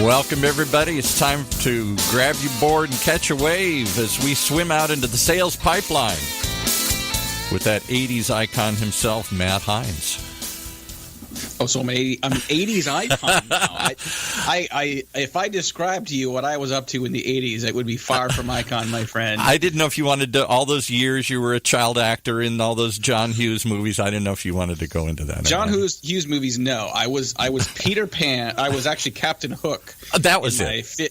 Welcome, everybody. It's time to grab your board and catch a wave as we swim out into the sales pipeline with that 80s icon himself, Matt Hines. Oh, so I'm an 80s icon now. If I described to you what I was up to in the 80s, it would be far from icon, my friend. I didn't know if you wanted to, all those years you were a child actor in all those John Hughes movies. I didn't know if you wanted to go into that. John Hughes movies, no. I was Peter Pan. I was actually Captain Hook. That was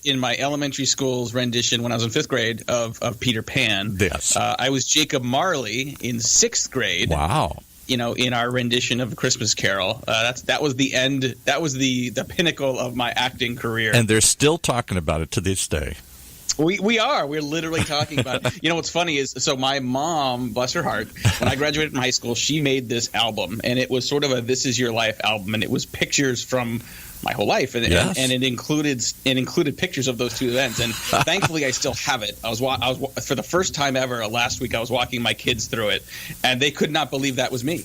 in my elementary school's rendition when I was in 5th grade of Peter Pan. Yes. I was Jacob Marley in 6th grade. Wow. You know, in our rendition of A Christmas Carol. That was the end. That was the pinnacle of my acting career. And they're still talking about it to this day. We are. We're literally talking about it. You know, what's funny is, so my mom, bless her heart, when I graduated from high school, she made this album, and it was sort of a This Is Your Life album, and it was pictures from my whole life, and it included pictures of those two events, and thankfully I still have it. I was for the first time ever last week. I was walking my kids through it, and they could not believe that was me.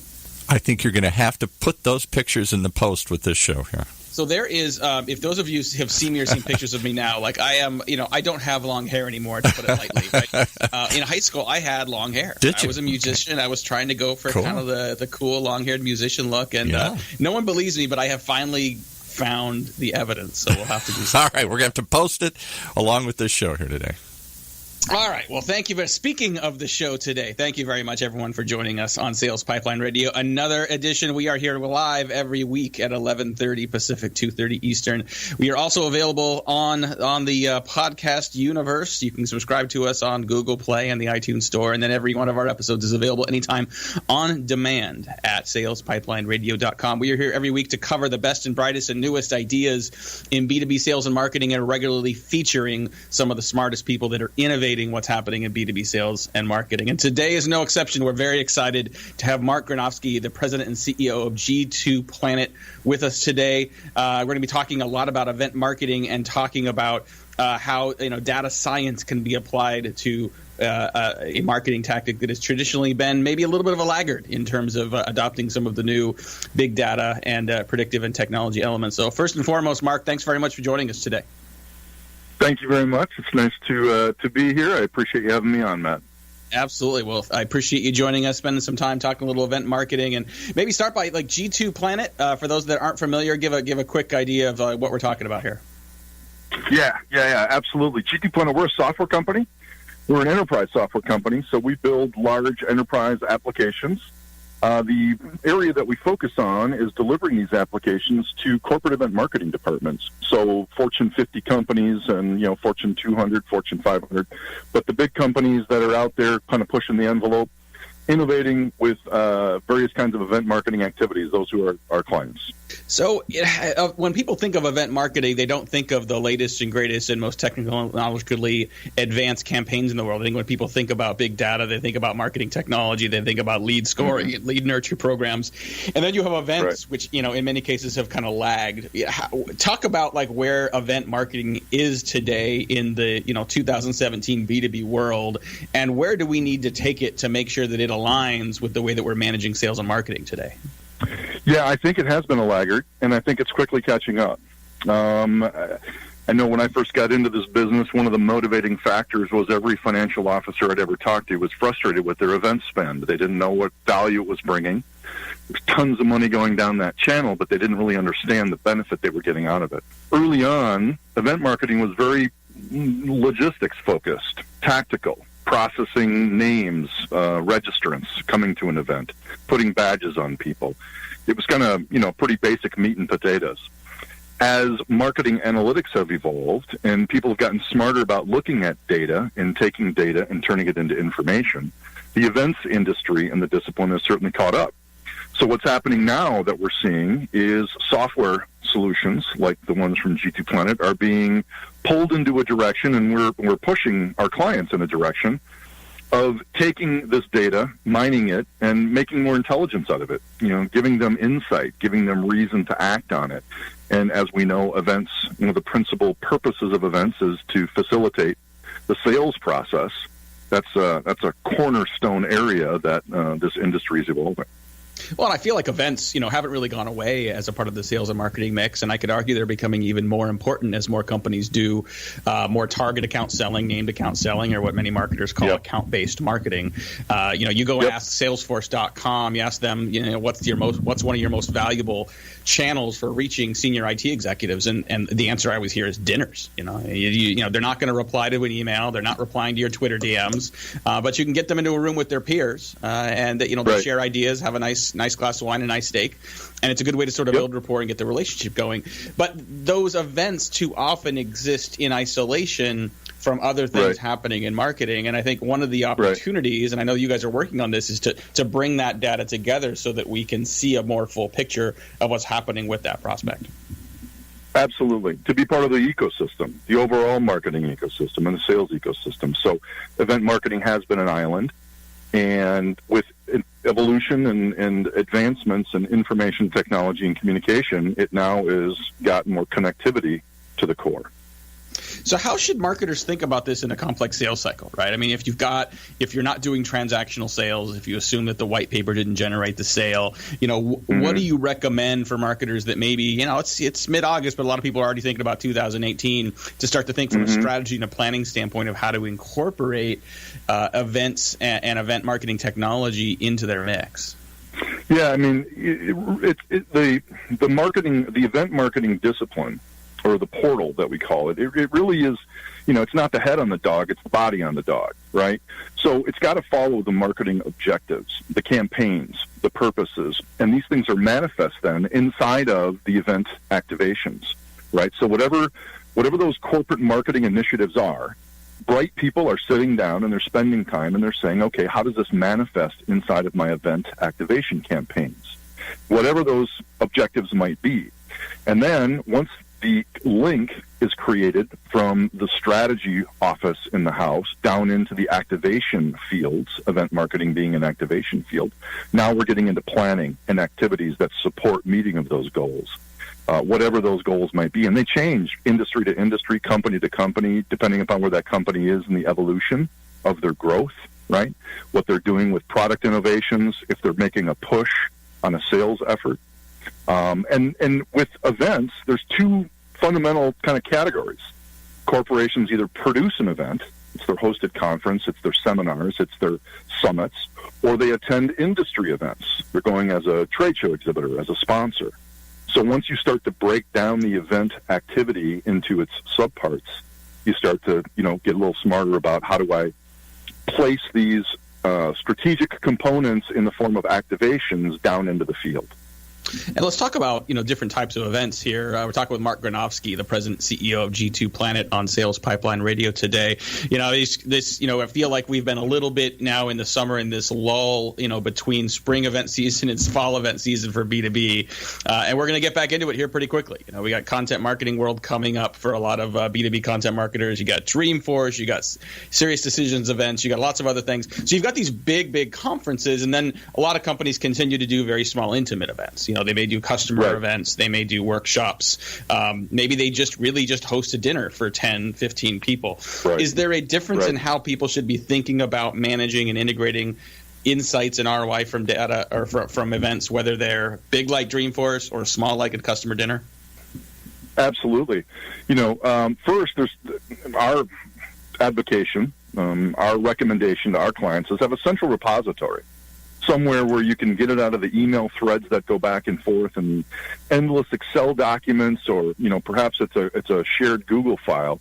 I think you're going to have to put those pictures in the post with this show here. So there is, if those of you have seen me or seen pictures of me now, like I am, I don't have long hair anymore, to put it lightly. But in high school, I had long hair. Did you? I was a musician. Okay. I was trying to go for cool. kind of the cool long-haired musician look, and no one believes me, but I have finally found the evidence, so we'll have to do something. All right, we're going to have to post it along with this show here today. All right. Well, thank you. Speaking of the show today, thank you very much, everyone, for joining us on Sales Pipeline Radio. Another edition. We are here live every week at 11:30 Pacific, 2:30 Eastern. We are also available on the podcast universe. You can subscribe to us on Google Play and the iTunes Store, and then every one of our episodes is available anytime on demand at salespipelineradio.com. We are here every week to cover the best and brightest and newest ideas in B2B sales and marketing, and regularly featuring some of the smartest people that are innovating what's happening in B2B sales and marketing. And today is no exception. We're very excited to have Mark Granovsky, the president and CEO of G2Planet, with us today. We're going to be talking a lot about event marketing and talking about how data science can be applied to a marketing tactic that has traditionally been maybe a little bit of a laggard in terms of adopting some of the new big data and predictive and technology elements. So first and foremost, Mark, thanks very much for joining us today. Thank you very much. It's nice to be here. I appreciate you having me on, Matt. Absolutely. Well, I appreciate you joining us, spending some time talking a little event marketing, and maybe start by G2Planet. For those that aren't familiar, give a quick idea of what we're talking about here. Yeah, absolutely. G2Planet, we're a software company. We're an enterprise software company, so we build large enterprise applications. The area that we focus on is delivering these applications to corporate event marketing departments. So Fortune 50 companies and, Fortune 200, Fortune 500. But the big companies that are out there kind of pushing the envelope, innovating with various kinds of event marketing activities, those who are our clients. So when people think of event marketing, they don't think of the latest and greatest and most technologically advanced campaigns in the world. I think when people think about big data, they think about marketing technology, they think about lead scoring, and lead nurture programs. And then you have events, which, in many cases have kind of lagged. Talk about where event marketing is today in the, 2017 B2B world, and where do we need to take it to make sure that it aligns with the way that we're managing sales and marketing today? Yeah, I think it has been a laggard, and I think it's quickly catching up. I know when I first got into this business, one of the motivating factors was every financial officer I'd ever talked to was frustrated with their event spend. They didn't know what value it was bringing. There's tons of money going down that channel, but they didn't really understand the benefit they were getting out of it. Early on, event marketing was very logistics-focused, tactical. Processing names, registrants coming to an event, putting badges on people. It was kind of, pretty basic meat and potatoes. As marketing analytics have evolved and people have gotten smarter about looking at data and taking data and turning it into information, the events industry and the discipline has certainly caught up. So what's happening now that we're seeing is software solutions like the ones from G2Planet are being pulled into a direction, and we're pushing our clients in a direction of taking this data, mining it, and making more intelligence out of it, giving them insight, giving them reason to act on it. And as we know, events, the principal purposes of events is to facilitate the sales process. That's a cornerstone area that this industry is evolving. Well, and I feel like events, haven't really gone away as a part of the sales and marketing mix, and I could argue they're becoming even more important as more companies do more target account selling, named account selling, or what many marketers call account-based marketing. You go and ask Salesforce.com, you ask them, what's one of your most valuable channels for reaching senior IT executives, and the answer I always hear is dinners. They're not going to reply to an email, they're not replying to your Twitter DMs, but you can get them into a room with their peers, and they share ideas, have a nice glass of wine, a nice steak, and it's a good way to sort of build rapport and get the relationship going. But those events too often exist in isolation from other things happening in marketing. And I think one of the opportunities, and I know you guys are working on this, is to bring that data together so that we can see a more full picture of what's happening with that prospect. Absolutely. To be part of the ecosystem, the overall marketing ecosystem and the sales ecosystem. So event marketing has been an island, and with evolution and advancements in information technology and communication, it now is got more connectivity to the core. So how should marketers think about this in a complex sales cycle, right? I mean, if you're not doing transactional sales, if you assume that the white paper didn't generate the sale, what do you recommend for marketers that maybe, it's mid-August, but a lot of people are already thinking about 2018 to start to think from a strategy and a planning standpoint of how to incorporate events and event marketing technology into their mix? Yeah, I mean, the event marketing discipline, or the portal that we call it, it really is, it's not the head on the dog, it's the body on the dog, right? So it's got to follow the marketing objectives, the campaigns, the purposes, and these things are manifest then inside of the event activations, right? So whatever those corporate marketing initiatives are, bright people are sitting down and they're spending time and they're saying, okay, how does this manifest inside of my event activation campaigns? Whatever those objectives might be. And then once the link is created from the strategy office in the house down into the activation fields, event marketing being an activation field. Now we're getting into planning and activities that support meeting of those goals, whatever those goals might be. And they change industry to industry, company to company, depending upon where that company is in the evolution of their growth, right? What they're doing with product innovations, if they're making a push on a sales effort. And with events, there's two fundamental kind of categories. Corporations either produce an event, it's their hosted conference, it's their seminars, it's their summits, or they attend industry events. They're going as a trade show exhibitor, as a sponsor. So once you start to break down the event activity into its subparts, you start to, get a little smarter about how do I place these strategic components in the form of activations down into the field. And let's talk about, different types of events here. We're talking with Mark Granovsky, the president and CEO of G2Planet on Sales Pipeline Radio today. I feel like we've been a little bit now in the summer in this lull, between spring event season and fall event season for B2B. And we're going to get back into it here pretty quickly. We got Content Marketing World coming up for a lot of B2B content marketers. You got Dreamforce, you got Serious Decisions events, you got lots of other things. So you've got these big conferences, and then a lot of companies continue to do very small, intimate events. They may do customer events. They may do workshops. Maybe they just host a dinner for 10, 15 people. Right. Is there a difference in how people should be thinking about managing and integrating insights and ROI from data or from events, whether they're big like Dreamforce or small like a customer dinner? Absolutely. First, there's our advocation, our recommendation to our clients is have a central repository. Somewhere where you can get it out of the email threads that go back and forth and endless Excel documents, or perhaps it's a shared Google file.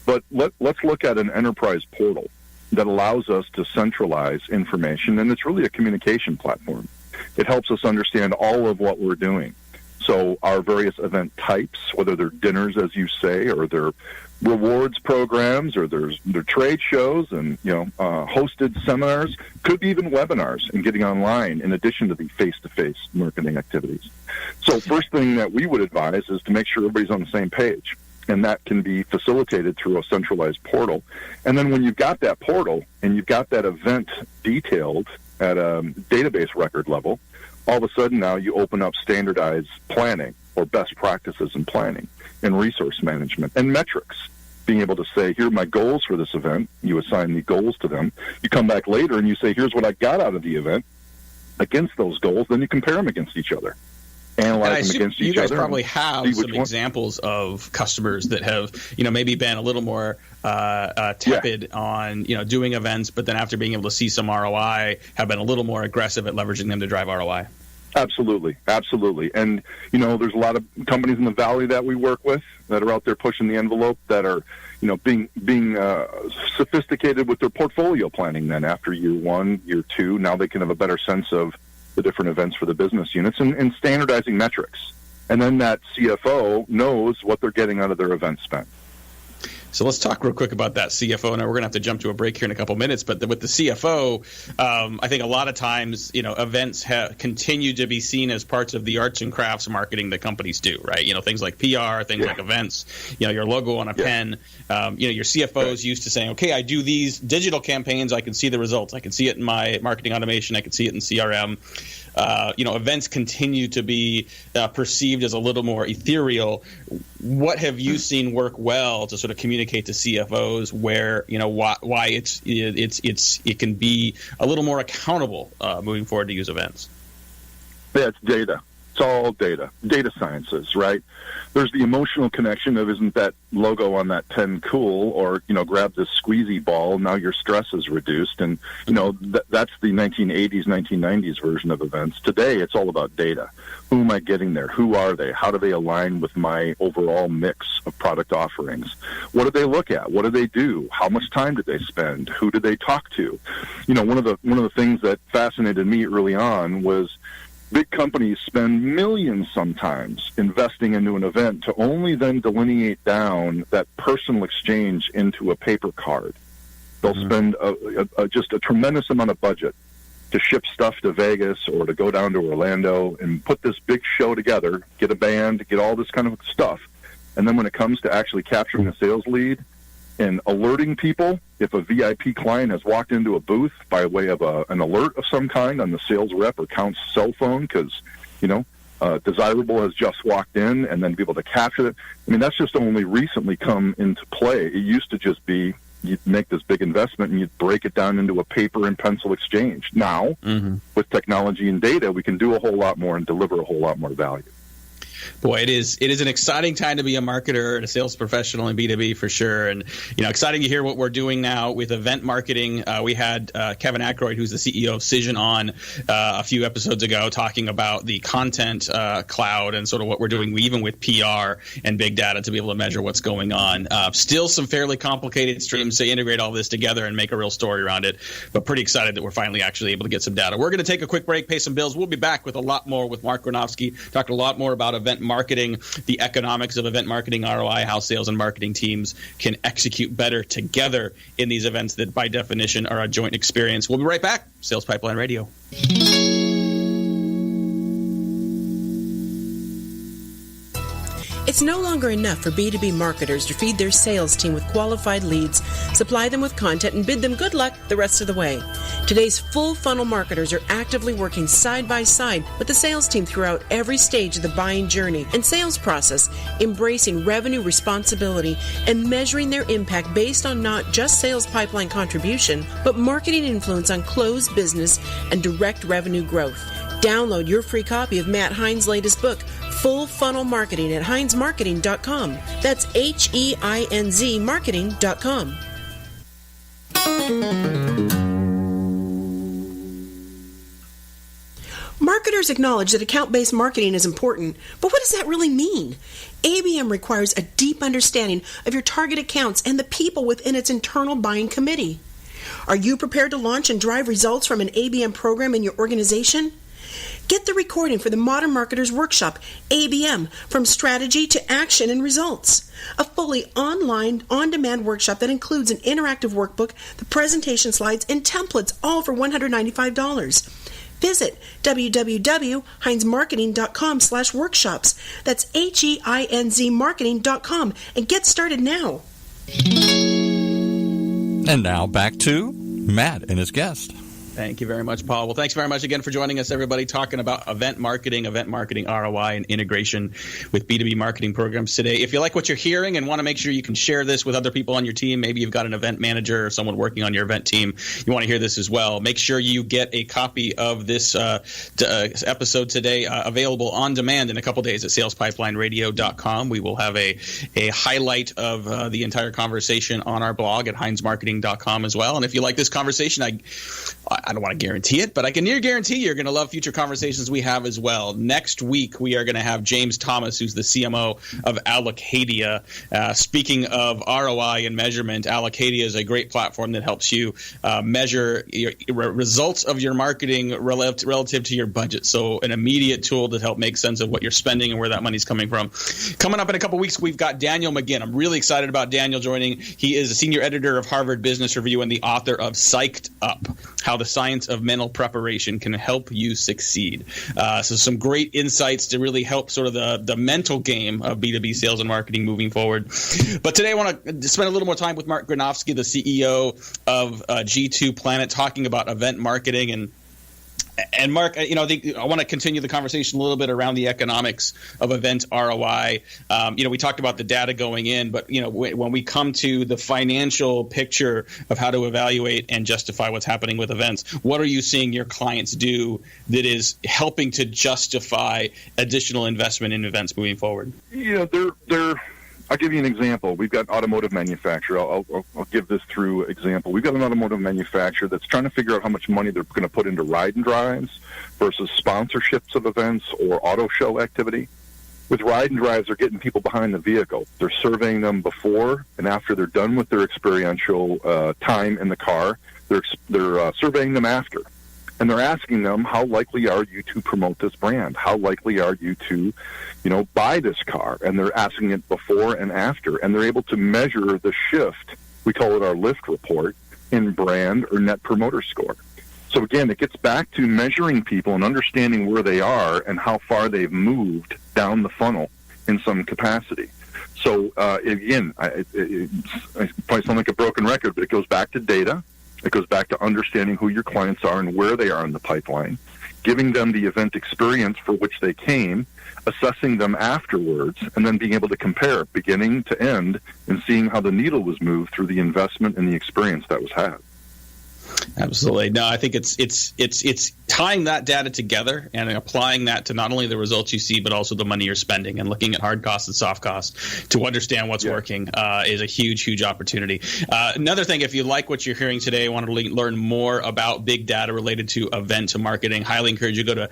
But let's look at an enterprise portal that allows us to centralize information, and it's really a communication platform. It helps us understand all of what we're doing. So our various event types, whether they're dinners, as you say, or they're rewards programs, or their trade shows and hosted seminars, could be even webinars and getting online in addition to the face-to-face marketing activities. So first thing that we would advise is to make sure everybody's on the same page, and that can be facilitated through a centralized portal. And then when you've got that portal and you've got that event detailed at a database record level, all of a sudden now you open up standardized planning or best practices in planning and resource management and metrics. Being able to say, here are my goals for this event. You assign the goals to them. You come back later and you say, here's what I got out of the event. against those goals, then you compare them against each other. Analyze them against each other. You guys probably have some examples of customers that have, maybe been a little more tepid on, doing events, but then after being able to see some ROI, have been a little more aggressive at leveraging them to drive ROI. Absolutely. And, there's a lot of companies in the Valley that we work with that are out there pushing the envelope that are, being sophisticated with their portfolio planning then after year 1, year 2. Now they can have a better sense of the different events for the business units and standardizing metrics. And then that CFO knows what they're getting out of their event spend. So let's talk real quick about that CFO. Now we're going to have to jump to a break here in a couple minutes, but with the CFO, I think a lot of times, events continue to be seen as parts of the arts and crafts marketing that companies do, right? Things like PR, things like events, your logo on a pen. Your CFO is used to saying, okay, I do these digital campaigns, I can see the results. I can see it in my marketing automation. I can see it in CRM. Events continue to be perceived as a little more ethereal. What have you seen work well to sort of communicate to CFOs where why it can be a little more accountable moving forward to use events? Yeah, it's data. It's all data sciences, right? There's the emotional connection of isn't that logo on that pen cool, or, grab this squeezy ball, now your stress is reduced. And, that's the 1980s, 1990s version of events. Today, it's all about data. Who am I getting there? Who are they? How do they align with my overall mix of product offerings? What do they look at? What do they do? How much time did they spend? Who did they talk to? One of the things that fascinated me early on was big companies spend millions sometimes investing into an event to only then delineate down that personal exchange into a paper card. They'll spend just a tremendous amount of budget to ship stuff to Vegas or to go down to Orlando and put this big show together, get a band, get all this kind of stuff. And then when it comes to actually capturing a sales lead and alerting people if a VIP client has walked into a booth by way of an alert of some kind on the sales rep or account's cell phone because, desirable has just walked in, and then be able to capture it. I mean, that's just only recently come into play. It used to just be you'd make this big investment and you'd break it down into a paper and pencil exchange. Now, with technology and data, we can do a whole lot more and deliver a whole lot more value. Boy, it is an exciting time to be a marketer and a sales professional in B2B for sure. And, exciting to hear what we're doing now with event marketing. We had Kevin Ackroyd, who's the CEO of Cision, on a few episodes ago talking about the content cloud and sort of what we're doing even with PR and big data to be able to measure what's going on. Still some fairly complicated streams to integrate all this together and make a real story around it, but pretty excited that we're finally actually able to get some data. We're going to take a quick break, pay some bills. We'll be back with a lot more with Mark Granovsky, talking a lot more about event marketing, the economics of event marketing, ROI, how sales and marketing teams can execute better together in these events that by definition are a joint experience. We'll be right back. Sales Pipeline Radio. It's no longer enough for B2B marketers to feed their sales team with qualified leads, supply them with content, and bid them good luck the rest of the way. Today's full funnel marketers are actively working side by side with the sales team throughout every stage of the buying journey and sales process, embracing revenue responsibility and measuring their impact based on not just sales pipeline contribution, but marketing influence on closed business and direct revenue growth. Download your free copy of Matt Heinz' latest book, Full Funnel Marketing, at HeinzMarketing.com. That's HEINZ Marketing.com. Marketers acknowledge that account-based marketing is important, but what does that really mean? ABM requires a deep understanding of your target accounts and the people within its internal buying committee. Are you prepared to launch and drive results from an ABM program in your organization? Get the recording for the Modern Marketers Workshop, ABM, From Strategy to Action and Results. A fully online, on-demand workshop that includes an interactive workbook, the presentation slides, and templates, all for $195. Visit www.heinzmarketing.com/workshops. That's HEINZ marketing.com and get started now. And now back to Matt and his guest. Thank you very much, Paul. Well, thanks very much again for joining us, everybody, talking about event marketing ROI, and integration with B2B marketing programs today. If you like what you're hearing and want to make sure you can share this with other people on your team, maybe you've got an event manager or someone working on your event team, you want to hear this as well, make sure you get a copy of this episode today, available on demand in a couple days at salespipelineradio.com. We will have a highlight of the entire conversation on our blog at heinzmarketing.com as well. And if you like this conversation, I don't want to guarantee it, but I can near guarantee you're going to love future conversations we have as well. Next week, we are going to have James Thomas, who's the CMO of Allocadia. Speaking of ROI and measurement, Allocadia is a great platform that helps you measure your results of your marketing relative to your budget. So an immediate tool to help make sense of what you're spending and where that money's coming from. Coming up in a couple weeks, we've got Daniel McGinn. I'm really excited about Daniel joining. He is a senior editor of Harvard Business Review and the author of Psyched Up, How the Science of Mental Preparation Can Help You Succeed. So some great insights to really help sort of the mental game of B2B sales and marketing moving forward. But today I want to spend a little more time with Mark Granovsky, the CEO of G2Planet, talking about event marketing. And Mark, I want to continue the conversation a little bit around the economics of event ROI. We talked about the data going in, but when we come to the financial picture of how to evaluate and justify what's happening with events, what are you seeing your clients do that is helping to justify additional investment in events moving forward? I'll give you an example. We've got an automotive manufacturer. I'll give this through example. We've got an automotive manufacturer that's trying to figure out how much money they're going to put into ride and drives versus sponsorships of events or auto show activity. With ride and drives, they're getting people behind the vehicle. They're surveying them before and after they're done with their experiential time in the car. They're surveying them after. And they're asking them, how likely are you to promote this brand? How likely are you to, buy this car? And they're asking it before and after. And they're able to measure the shift, we call it our lift report, in brand or net promoter score. So again, it gets back to measuring people and understanding where they are and how far they've moved down the funnel in some capacity. So again, I probably sound like a broken record, but it goes back to data. It goes back to understanding who your clients are and where they are in the pipeline, giving them the event experience for which they came, assessing them afterwards, and then being able to compare beginning to end and seeing how the needle was moved through the investment and the experience that was had. Absolutely. No, I think it's tying that data together and applying that to not only the results you see, but also the money you're spending, and looking at hard costs and soft costs to understand what's working is a huge opportunity. Another thing, if you like what you're hearing today, want to learn more about big data related to event marketing, highly encourage you go to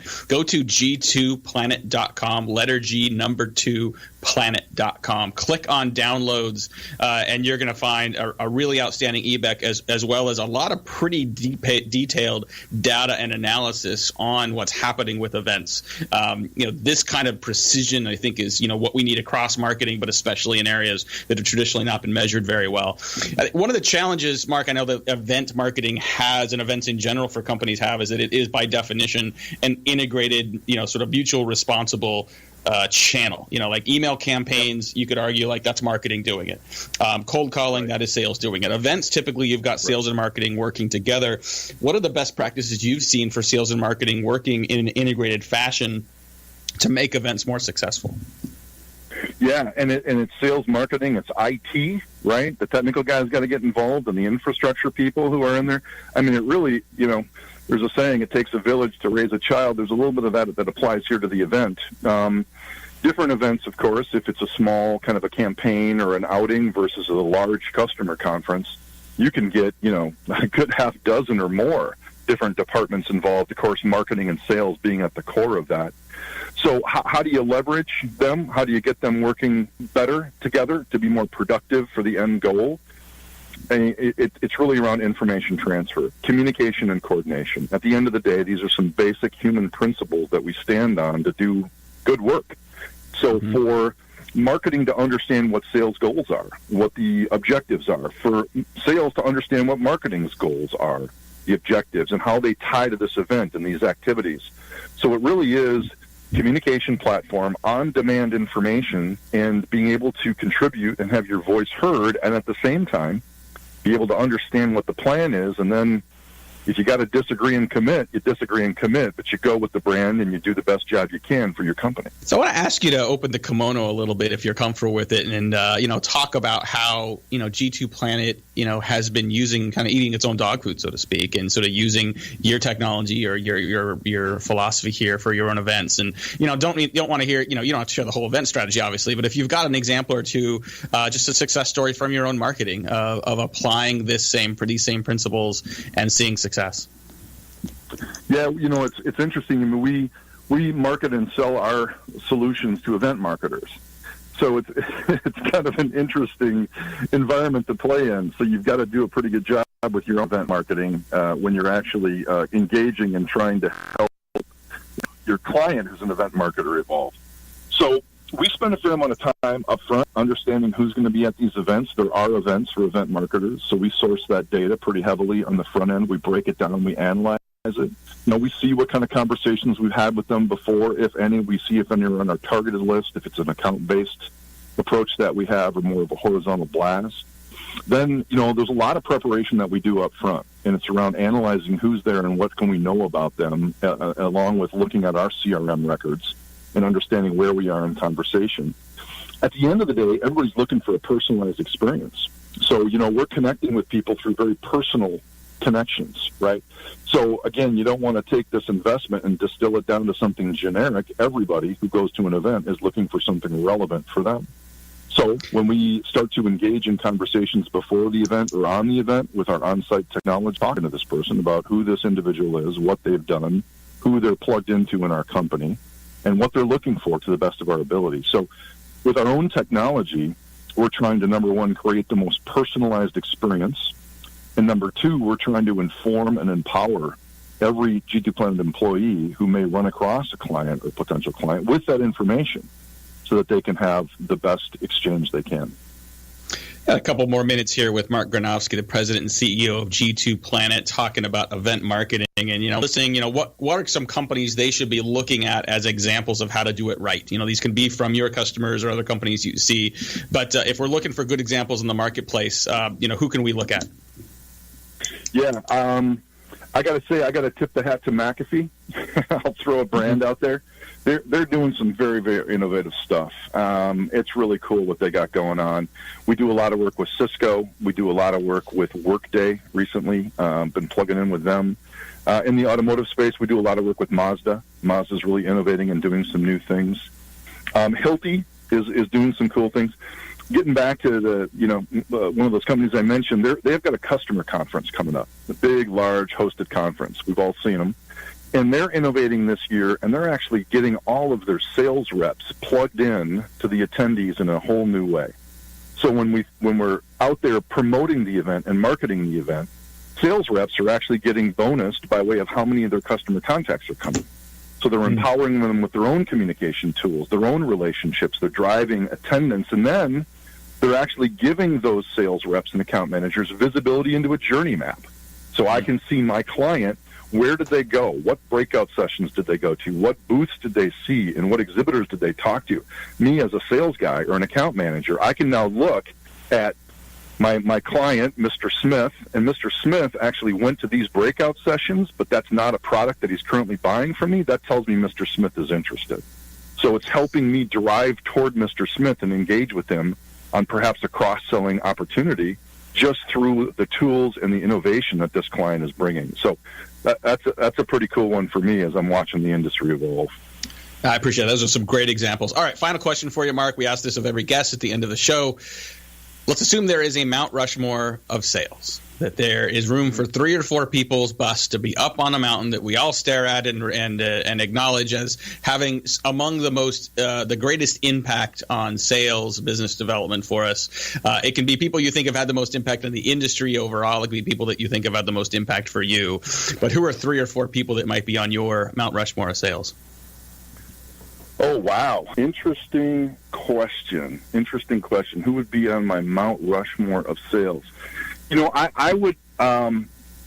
G2Planet.com, letter G, number 2, planet.com. Click on downloads, and you're going to find a really outstanding ebook as well as a lot of pretty detailed data and analysis on what's happening with events. This kind of precision, I think, is what we need across marketing, but especially in areas that have traditionally not been measured very well. One of the challenges, Mark, I know that event marketing has, and events in general for companies have, is that it is by definition an integrated, sort of mutual responsible channel. Like email campaigns, you could argue like that's marketing doing it. Cold calling, that is sales doing it. Events, typically you've got sales and marketing working together. What are the best practices you've seen for sales and marketing working in an integrated fashion to make events more successful? Yeah, and it's sales marketing, it's IT, right? The technical guys got to get involved, and the infrastructure people who are in there. I mean, it really, there's a saying, it takes a village to raise a child. There's a little bit of that applies here to the event. Different events, of course, if it's a small kind of a campaign or an outing versus a large customer conference, you can get, a good half dozen or more different departments involved, of course, marketing and sales being at the core of that. So how do you leverage them? How do you get them working better together to be more productive for the end goal? And it's really around information transfer, communication, and coordination. At the end of the day, these are some basic human principles that we stand on to do good work. So for marketing to understand what sales goals are, what the objectives are, for sales to understand what marketing's goals are, the objectives, and how they tie to this event and these activities. So it really is communication platform, on-demand information, and being able to contribute and have your voice heard, and at the same time be able to understand what the plan is, and then If you got to disagree and commit, you disagree and commit, but you go with the brand and you do the best job you can for your company. So I want to ask you to open the kimono a little bit, if you're comfortable with it, and talk about how G2Planet has been using, kind of eating its own dog food, so to speak, and sort of using your technology or your philosophy here for your own events. And don't want to hear you don't have to share the whole event strategy, obviously, but if you've got an example or two, just a success story from your own marketing of applying these same principles and seeing success. Yeah, it's interesting. I mean, we market and sell our solutions to event marketers. So it's kind of an interesting environment to play in. So you've got to do a pretty good job with your event marketing when you're actually engaging and trying to help your client who's an event marketer evolve. So we spend a fair amount of time up front understanding who's going to be at these events. There are events for event marketers, so we source that data pretty heavily on the front end. We break it down, we analyze it. We see what kind of conversations we've had with them before, if any. We see if any are on our targeted list, if it's an account-based approach that we have, or more of a horizontal blast. Then, there's a lot of preparation that we do up front, and it's around analyzing who's there and what can we know about them, along with looking at our CRM records and understanding where we are in conversation. At the end of the day, everybody's looking for a personalized experience. So, we're connecting with people through very personal connections, right? So, again, you don't want to take this investment and distill it down to something generic. Everybody who goes to an event is looking for something relevant for them. So when we start to engage in conversations before the event or on the event with our on-site technology, talking to this person about who this individual is, what they've done, who they're plugged into in our company, and what they're looking for to the best of our ability. So with our own technology, we're trying to, number one, create the most personalized experience. And number two, we're trying to inform and empower every G2Planet employee who may run across a client or potential client with that information so that they can have the best exchange they can. Got a couple more minutes here with Mark Granovsky, the president and CEO of G2Planet, talking about event marketing and, listening, what are some companies they should be looking at as examples of how to do it right? These can be from your customers or other companies you see. But if we're looking for good examples in the marketplace, who can we look at? Yeah, I got to say, I got to tip the hat to McAfee. I'll throw a brand out there. They're doing some very, very innovative stuff. It's really cool what they got going on. We do a lot of work with Cisco. We do a lot of work with Workday recently. Been plugging in with them. In the automotive space, we do a lot of work with Mazda. Mazda's really innovating and doing some new things. Hilti is doing some cool things. Getting back to the, one of those companies I mentioned, they've got a customer conference coming up, a big, large hosted conference. We've all seen them. And they're innovating this year, and they're actually getting all of their sales reps plugged in to the attendees in a whole new way. So when we're out there promoting the event and marketing the event, sales reps are actually getting bonused by way of how many of their customer contacts are coming. So they're empowering them with their own communication tools, their own relationships. They're driving attendance, and then they're actually giving those sales reps and account managers visibility into a journey map. So I can see my client, where did they go? What breakout sessions did they go to? What booths did they see? And what exhibitors did they talk to? Me as a sales guy or an account manager, I can now look at my client, Mr. Smith, and Mr. Smith actually went to these breakout sessions, but that's not a product that he's currently buying from me. That tells me Mr. Smith is interested. So it's helping me drive toward Mr. Smith and engage with him on perhaps a cross-selling opportunity just through the tools and the innovation that this client is bringing. So that's a pretty cool one for me as I'm watching the industry evolve. I appreciate it. Those are some great examples. All right, final question for you, Mark. We ask this of every guest at the end of the show. Let's assume there is a Mount Rushmore of sales, that there is room for 3 or 4 people's busts to be up on a mountain that we all stare at and acknowledge as having among the greatest impact on sales, business development for us. It can be people you think have had the most impact on the industry overall. It can be people that you think have had the most impact for you. But who are 3 or 4 people that might be on your Mount Rushmore of sales? Oh, wow. Interesting question. Who would be on my Mount Rushmore of sales? I would,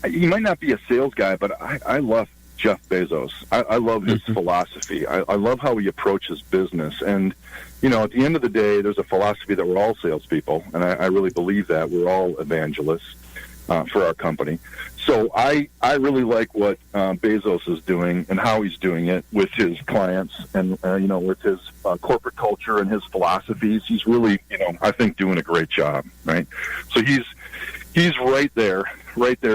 he might not be a sales guy, but I love Jeff Bezos. I love his philosophy. I love how he approaches business. And, at the end of the day, there's a philosophy that we're all salespeople, and I really believe that. We're all evangelists. for our company. So I really like what Bezos is doing and how he's doing it with his clients and, with his corporate culture and his philosophies. He's really, I think doing a great job, right? So he's right there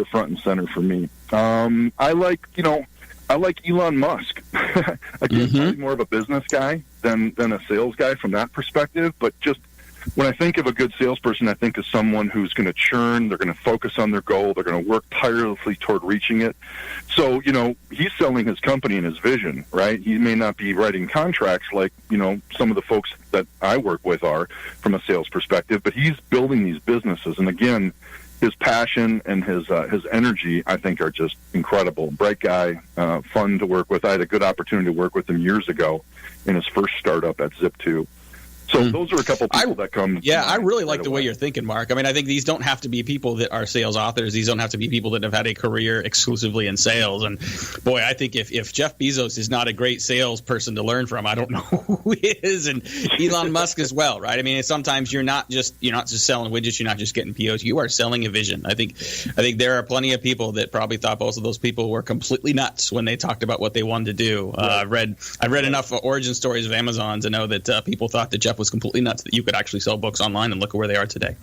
front and center for me. I like Elon Musk. Again, probably more of a business guy than a sales guy from that perspective, but just when I think of a good salesperson, I think of someone who's going to churn, they're going to focus on their goal, they're going to work tirelessly toward reaching it. So, he's selling his company and his vision, right? He may not be writing contracts like, some of the folks that I work with are from a sales perspective, but he's building these businesses. And again, his passion and his energy, I think, are just incredible. Bright guy, fun to work with. I had a good opportunity to work with him years ago in his first startup at Zip2. So those are a couple people that come. Yeah, I really like the way you're thinking, Mark. I mean, I think these don't have to be people that are sales authors. These don't have to be people that have had a career exclusively in sales. And boy, I think if Jeff Bezos is not a great salesperson to learn from, I don't know who is. And Elon Musk as well, right? I mean, sometimes you're not just selling widgets. You're not just getting POs. You are selling a vision. I think there are plenty of people that probably thought both of those people were completely nuts when they talked about what they wanted to do. Right. I've read enough origin stories of Amazon to know that people thought that Jeff was completely nuts that you could actually sell books online, and look at where they are today.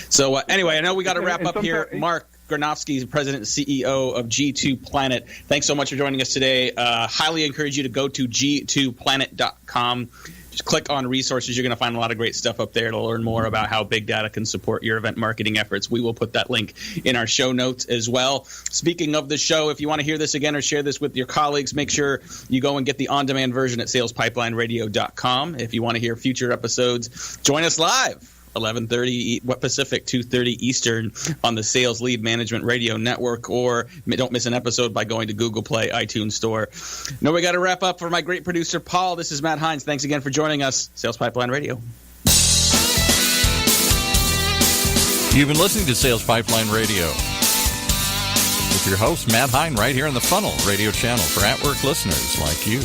So anyway, I know we got to wrap up here. Mark Granovsky, President and CEO of G2Planet. Thanks so much for joining us today. Highly encourage you to go to G2Planet.com. Just click on resources. You're going to find a lot of great stuff up there to learn more about how big data can support your event marketing efforts. We will put that link in our show notes as well. Speaking of the show, if you want to hear this again or share this with your colleagues, make sure you go and get the on-demand version at salespipelинeradio.com. If you want to hear future episodes, join us live. 11:30 Pacific, 2:30 Eastern on the Sales Lead Management Radio Network, or don't miss an episode by going to Google Play, iTunes Store. No, we got to wrap up. For my great producer, Paul, this is Matt Hines. Thanks again for joining us. Sales Pipeline Radio. You've been listening to Sales Pipeline Radio with your host, Matt Hines, right here on the Funnel Radio channel for at-work listeners like you.